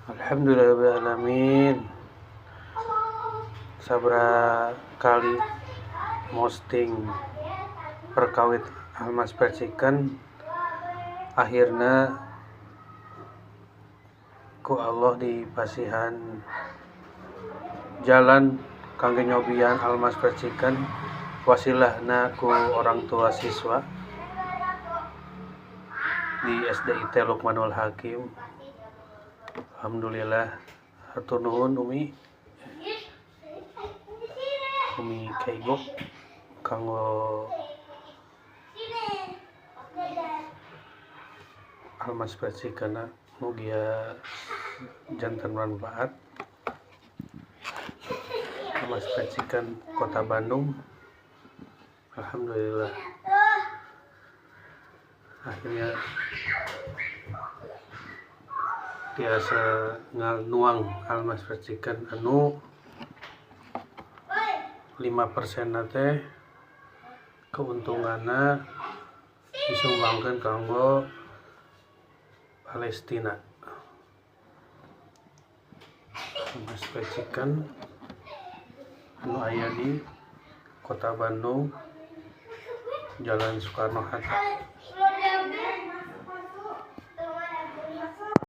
Alhamdulillahirrahmanirrahim. Sabra kali posting perkawit Almas Percikan, akhirnya ku Allah dipasihan jalan kangge nyobian Almas Percikan, wasilahna ku orang tua siswa di SDIT Lukmanul Hakim. Alhamdulillah, hatur nuhun Umi Keigo kanggo Almas Percikan mugia janten manfaat. Almas Percikan Kota Bandung. Alhamdulillah, akhirnya tiasa nganuang Almas Percikan anu 5% teh keuntunganna disumbangkeun kanggo Palestina. Almas Percikan anu aya di Kota Bandung, Jalan Soekarno Hatta.